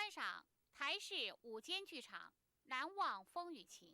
观赏台视午间剧场《难忘风雨情》。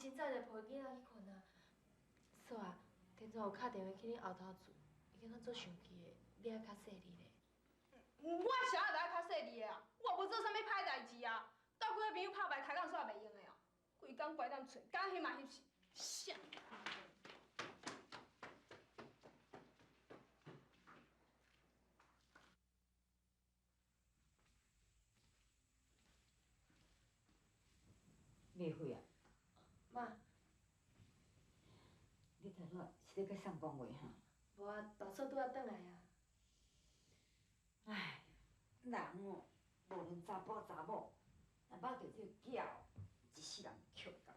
真早就抱囡仔去困啊。嫂啊，天早有打电话去恁后头厝，伊敢若做生气的，你爱较细腻咧。我啥就爱较细腻的啊！我无做啥物歹代志啊！斗几个朋友拍牌开讲煞袂用的哦，规工怪咱厝，敢翕嘛翕死，啥？美惠啊，妈，你头仔是咧甲送讲话哈？无啊，大嫂拄仔转来啊。唉，人哦，无论查甫查某，若捌到这个囝哦，一世人捡到。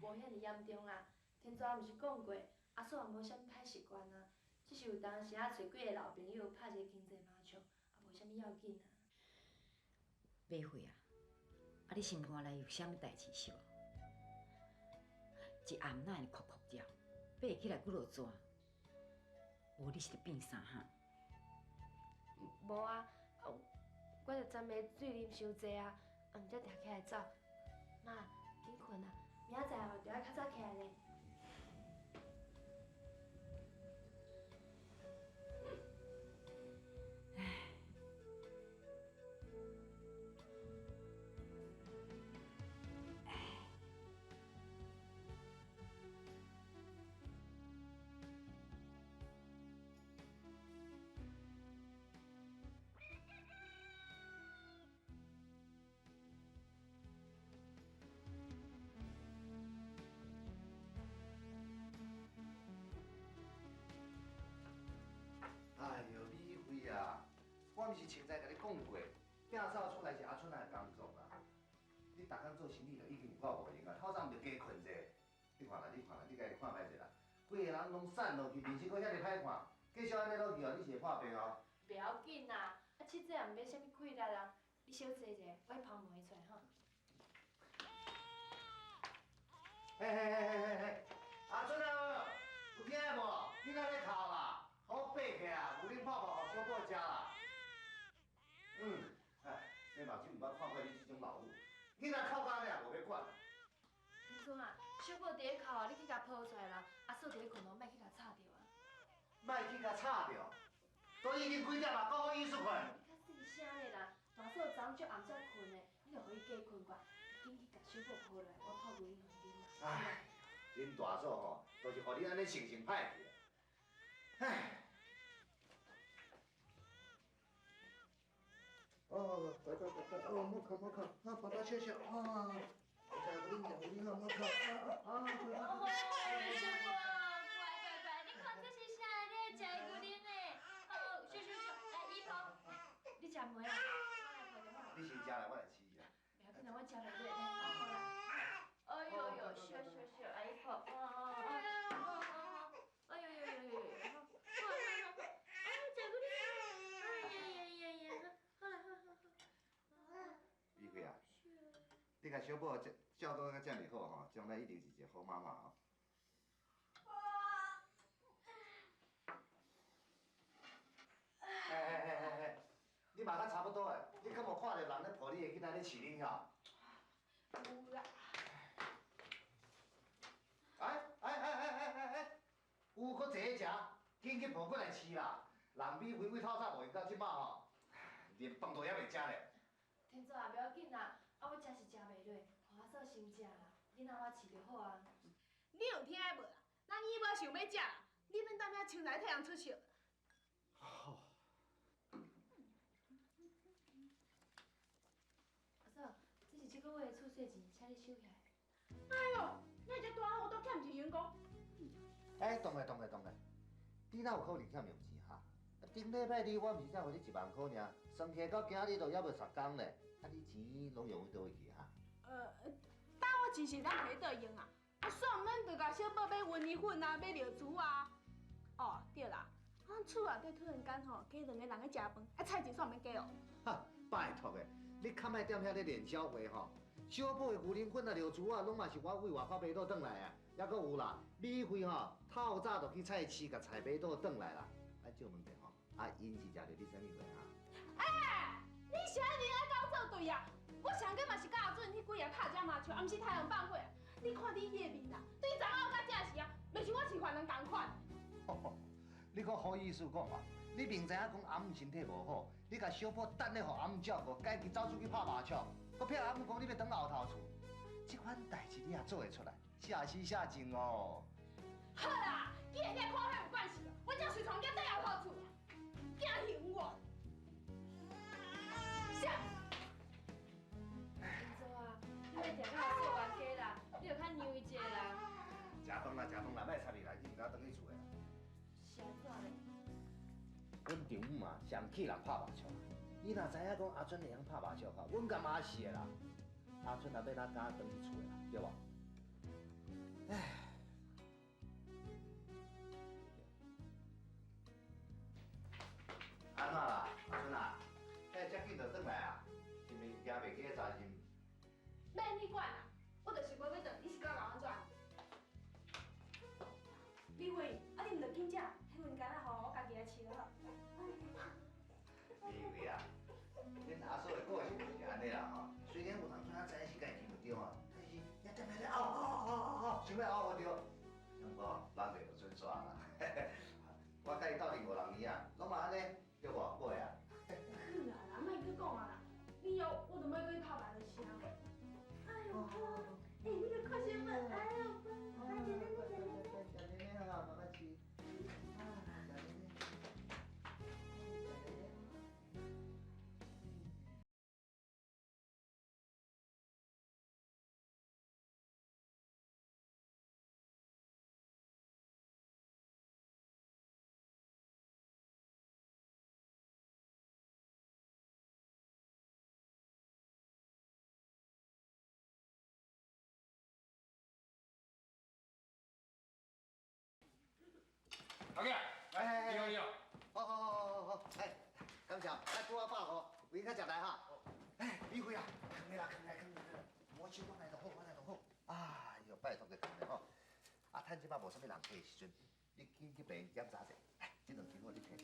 无遐尼严重啊，天早毋是讲过，阿嫂也无啥物歹习惯啊，只是有当时啊找几个老朋友拍一个经济麻将，也无啥物要紧啊。美惠啊，啊你心肝内有啥物代志是无？一暗哪会哭哭叫，爬起来骨落怎？无你是咧变啥哈？无啊，我着昨暝水啉伤济啊，毋则定起来走。妈，紧困啊，明仔载哦着爱较早起来咧。我毋是前在甲你讲过，摒扫出来是阿春来的工作啦。你逐工做生意就已经有够无用啊，透早毋着加困者。你看啦，你看啦，你家己看歹者啦，规个人拢散落去，面色阁遐尼歹看，继续安尼落去哦，你是会破病哦。不要紧啦，啊，凊彩也毋免啥物气力啦，你小坐者，我去抛门伊出来吼。嘿，阿春啊，有听无？你哪咧哭啦？好爬起啊，有恁泡泡互小宝食啦。你目睭毋捌看过你这种老母，囡仔哭到安尼也无要管。天孙啊，小宝伫咧哭啊，你去甲抱出来啦，阿嫂伫咧困，莫去甲吵着啊。莫去甲吵着，都已经几点啊？讲好意思困。你较细声咧啦，大嫂昨昏足暗才困的，你著互伊加困寡，紧去甲小宝抱来，我泡牛奶互你啉。唉，恁大嫂吼，都是互你安尼性性歹去。唉。乖，莫哭，抱到笑笑，再给你咬一下，莫哭，小宝，乖，你看这是啥？你爱食牛奶呢？来伊抱，你食糜啊？你先食来，我来试一下。不要紧啦，我食袂落，好啦。哎呦，小，阿姨抱，哎呦，李慧啊，你甲小宝照顾甲遮尔好吼，将来一定是一个好妈妈哦。你嘛甲差不多诶，你敢无看到人咧抱你的囡仔咧饲恁晓？有啦。有搁坐咧食，紧去抱过来饲啦。人米肥透早无用到即摆吼，连饭都还袂食咧。天祖啊，不要紧啦，啊我食是食袂落，互阿嫂先食啦，囡仔我饲就好啊。你有听无啦？咱伊无想要食啦，你免等遐清来替人出笑。好。阿嫂，这是这个月的厝税钱，请你收起来。哎呦，你这大户都欠一员工。当然，你哪有可能欠用钱哈？顶礼拜日我毋是才互你1万块尔，算起来到今日都还袂10天咧，啊你钱拢用去倒位去哈？等我钱是咱摕倒用啊，煞毋免着甲小宝买温米粉啊，买尿珠啊。哦，对啦，咱厝内底突然间吼，加2个人去食饭，啊菜钱煞毋免加哦。哈，拜托的，你较莫踮遐咧练小话吼。小宝的牛奶粉啊、尿珠啊，拢嘛是我为外口买倒转来啊。还佫有啦，米费吼，透早就去菜市甲菜买倒转来啦。啊，借问题吼，啊因是食着你啥物货哈？你是安尼爱甲我作对啊？我上个嘛是甲阿准迄几个拍只麻将，啊毋是太阳放火。你看你迄个面啊，对昨昏到正时啊，袂像我饲犯人共款。你可好意思讲嘛？你明知影讲阿姆身体无好，你甲小宝等咧互阿姆照顾，家己走出去拍麻将，搁骗阿姆讲你要转后头厝，这款代志你也做会出来？下死下贱哦！好啦，既然你看迄有关系，我才随从你转后头厝，惊凶我。啥？天祖啊，你要定甲我做冤家啦，你着较让伊一下啦。食饭啦，莫插你来，你毋敢转去厝的。是安怎咧？阮丈母嘛，上气人拍麻将，伊若知影讲阿春会晓拍麻将卡，阮干嘛是的啦？阿春也要咱敢转去厝的啦，对无？唉。安怎啦，阿春啊？遮紧就转来啊？是毋是惊袂记咧查询？免你管啦，我就是袂要转，你是甲我安怎？李慧，啊你毋着紧食，迄份干仔吼我家己来饲就好。李慧啊，恁阿嫂的个性就是安尼啦吼。虽然有当阵啊知影是家己唔对啊，但是也踮遐咧拗，想要拗唔对。不过咱袂就准煞啦。我甲伊斗阵5、6年啊，拢嘛安尼，对无？过啊。好啦，莫去讲啊啦，以后我就要去拍牌就是啊。哎呦，好头家，哎你好你好。好，哎，刚巧来给我放好，为他食来哈。哎，李辉啊，坑来，我手我来就好，哎呦，拜托个坑的吼。啊，趁即摆无啥物人客的时阵，你紧去病院检查者。哎，这两斤我你摕。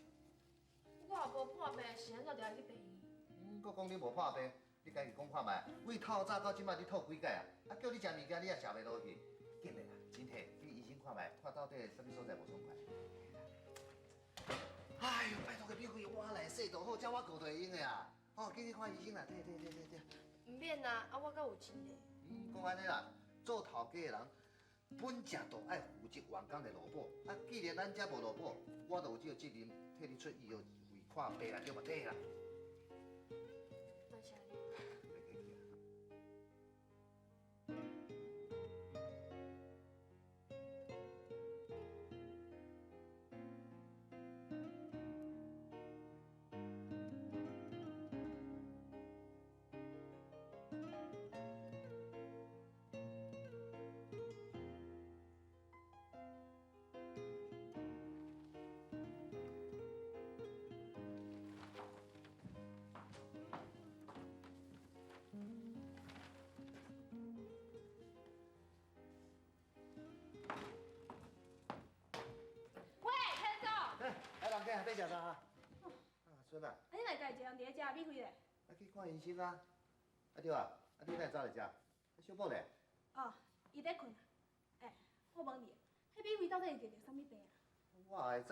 我也无破病，是安怎就要去病院？我讲你无破病，你家己讲看卖，为透早到即摆你吐几摆啊？啊，叫你食物件你也食袂落去，紧的啦，真摕去医生看卖，看到底什么所在无爽快。哎呦，拜托个李辉，我来洗就好，才我顾就会用的啊。哦，紧去看医生啦，对。唔免啦，啊，我敢有钱呢。讲安尼啦，做头家的人本正就爱负责员工的劳保，啊，既然咱遮无劳保，我就有这个责任替你出医药费看病啦，对不对啦？多谢你。喂，天总，来，人家要食啥啊？孙啊，你来家一人伫遮，米花咧？啊去看医生啊。啊对啊，啊你哪会走来遮？啊小宝咧？哦，伊在困啊。哎，我问你，迄米花到底是得啥物病啊？我会知，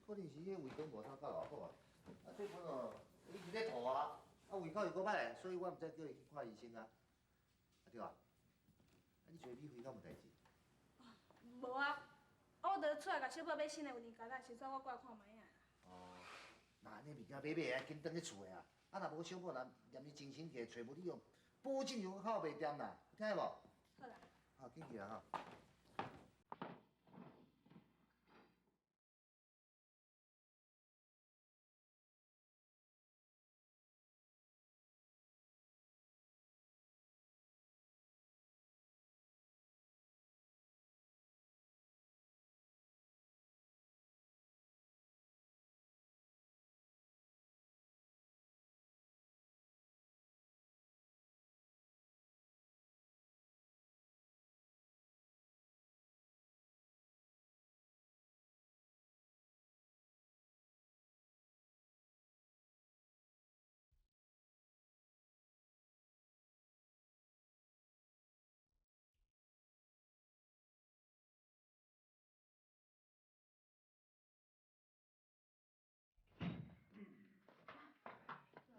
可能是迄胃肠无啥够偌好啊。啊这本哦，伊一直吐啊，啊胃口又搁歹，所以我毋知叫伊去看医生啊。啊对啊，啊你找米花敢有代志？无啊，我着出来甲小宝买新的文件夹仔，是说我过来看卖啊。哦，那安尼物件买啊，紧转去厝的啊。啊若无小宝若念伊精神起来找无你用，保证又靠袂掂啦，听见无？好啦。好，紧去啦吼。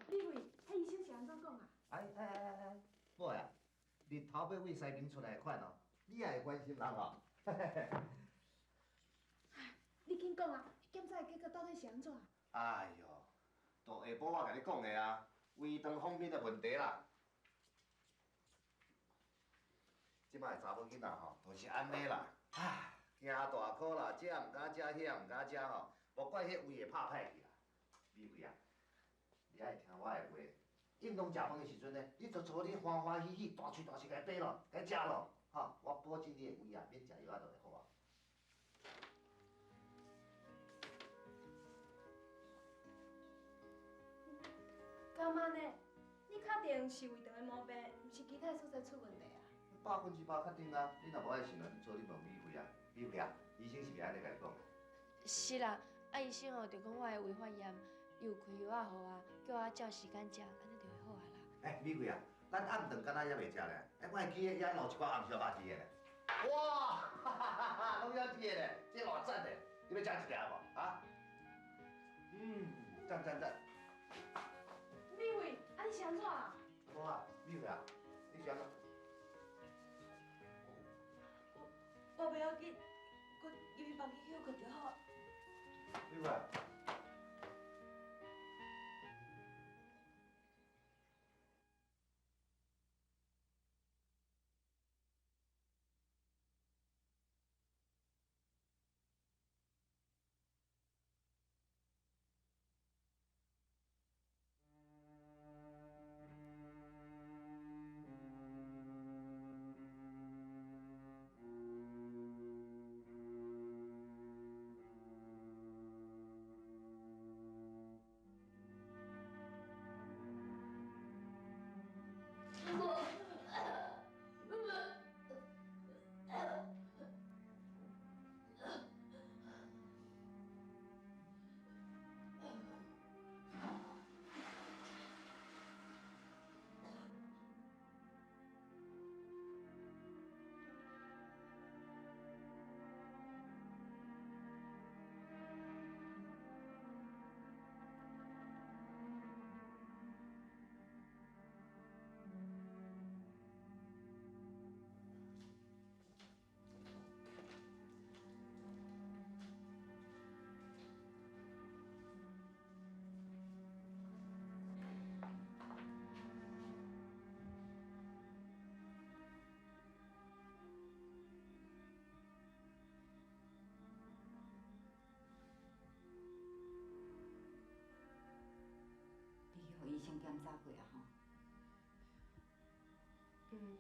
米花，迄医生是安怎讲啊？哎，宝呀，日头要为西边出来款哦，你也会关心人哦。你紧讲啊，检查的结果到底是安怎？哎呦，都下晡我甲你讲的啊，胃肠方面的问题啦。即摆查某囡仔吼，都是安尼啦，唉，惊大苦啦，这毋敢食，迄也毋敢食吼，无怪迄胃会拍歹去啦。米花啊，你爱听我的话，应当食饭的时阵呢，你就做你欢欢喜喜，大喙大舌甲伊扒咯，甲伊食咯，吼，我保证你的胃啊，免食药仔就会好啊。干妈呢？你确定是胃肠的毛病，毋是其他所在出问题啊？100%确定啊！你若无爱信啊，你做你问米花啊，米花啊，医生是袂安尼甲你讲的。是啦，啊医生哦，就讲我的胃发炎，又开药仔互我，叫我照时间食，安尼就会好啊啦。哎，米花啊，咱暗顿敢若还袂食咧？哎，我会记得也留一包红烧肉丝的咧。哇，拢要记的咧，这偌赞的，你要食一条无？啊？赞。米花，啊你是安怎啊？好啊，米花啊，你是安怎？我不要紧，我入去房间休困就好。米花。检查过啊吼。嗯，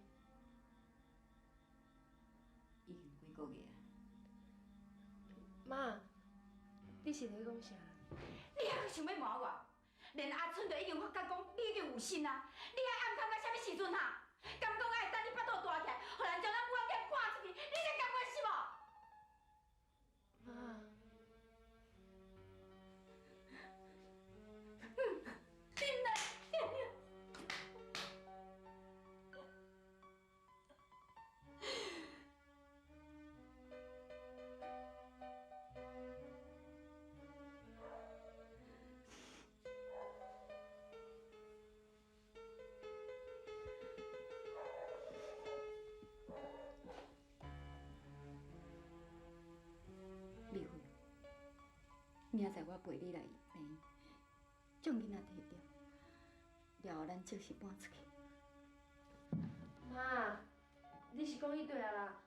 已经几个月啊。妈，你是咧讲啥？你还想要瞒我？连阿春都已经发觉讲你已经有心啊！你还暗藏到啥物时阵哈？敢讲爱等你巴肚大起来，互人将咱母仔店赶出去，你才甘愿是无？妈，真的。美惠，明仔载我陪你来病，将囡仔摕掉，了后咱照时搬出去。妈，你是讲迄对啊啦？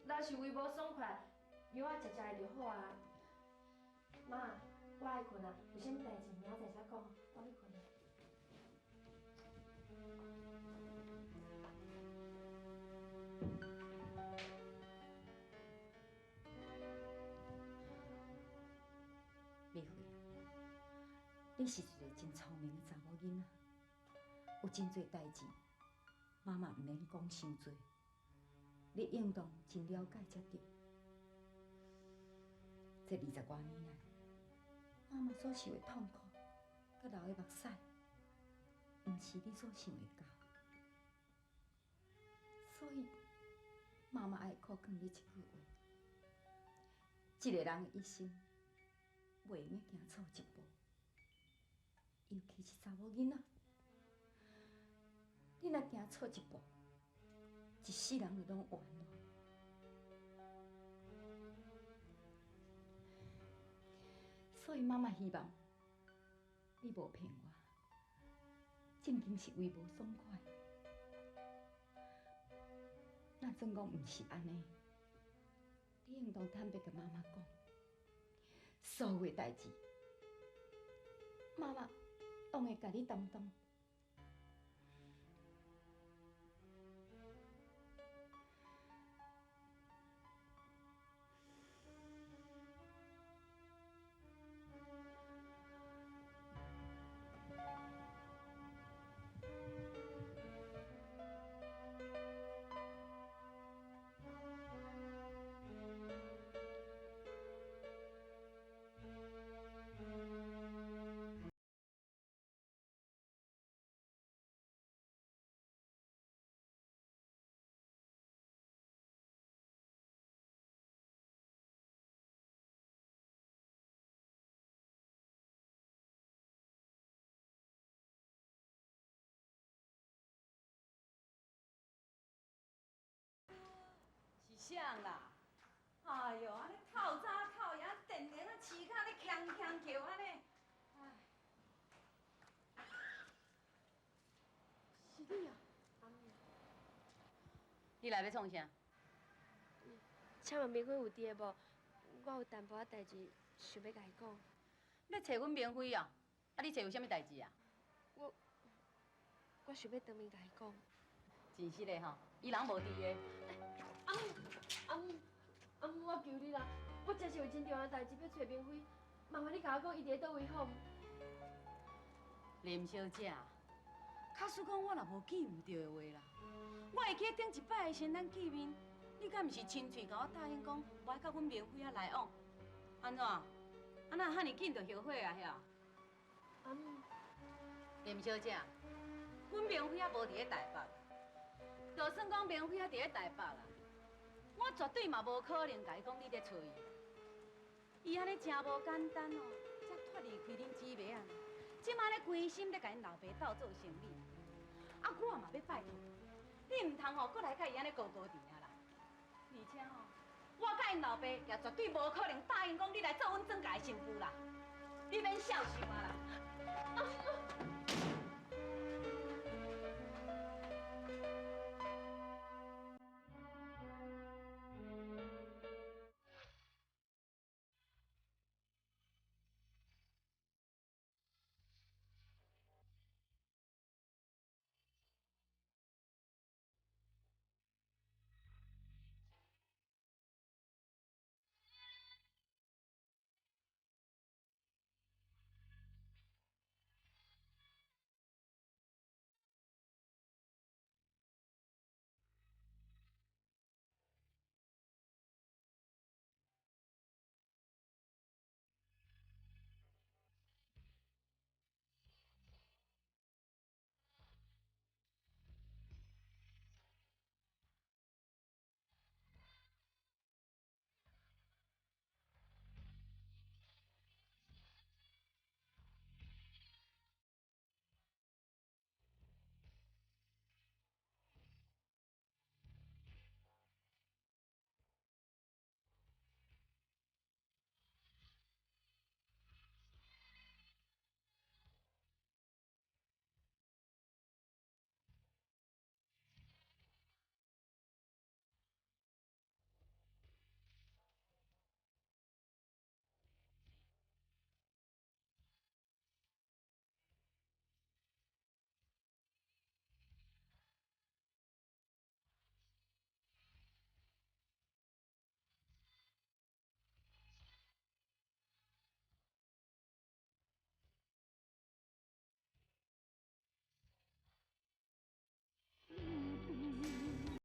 若是胃无爽快，药仔食食的就好啊。妈，我爱困啊，有啥物代志明仔载再讲，我去困。美惠，你是一个真聪明的查某囡仔，有真侪代志，妈妈毋免讲伤多，你应当真了解才对。这20多年来，妈妈所受的痛苦，甲流的目屎，毋是你所想的到。所以，妈妈爱考劝你一句话：一个人的一生，袂用行错一步，尤其是查某囡仔，你若行错一步，一世人就拢完了。所以妈妈希望你无骗我，正经是胃无爽快。若真讲毋是安尼，你应当坦白甲妈妈讲，所有的代志，妈妈拢会甲你担当。是啥啦？哎哟，安尼透早透夜，电铃啊饲脚咧锵锵叫安尼。哎，是你啊，阿母。你来要创啥？请问明辉有伫无？我有淡薄仔代志想要甲伊讲。要找阮明辉哦？啊，你找有啥物代志啊？我想要当面甲伊讲。真实的吼，伊人无伫个。阿母，我求你啦！我真是有真重要代志要找明辉，麻烦你甲我讲伊伫咧倒位好毋？林小姐，假使讲我若无记毋着的话啦，我会记顶一摆的先咱见面，你敢毋是亲嘴甲我答应讲，我爱甲阮明辉来往？安怎？啊那赫尔紧就后悔啊？遐？阿母，林小姐，阮明辉啊无伫咧台北，就算讲明辉啊伫咧台北啦。我绝对嘛无可能甲伊讲你在找伊。伊安尼真无简单哦，才脱离开恁姊妹啊，即马咧关心咧甲因老爸斗做生意。啊，我嘛要拜托，你唔通吼，搁来甲伊安尼高高伫啊啦。而且吼，我甲因老爸也绝对无可能答应讲你来做阮庄家的新妇啦。你免笑想啊啦。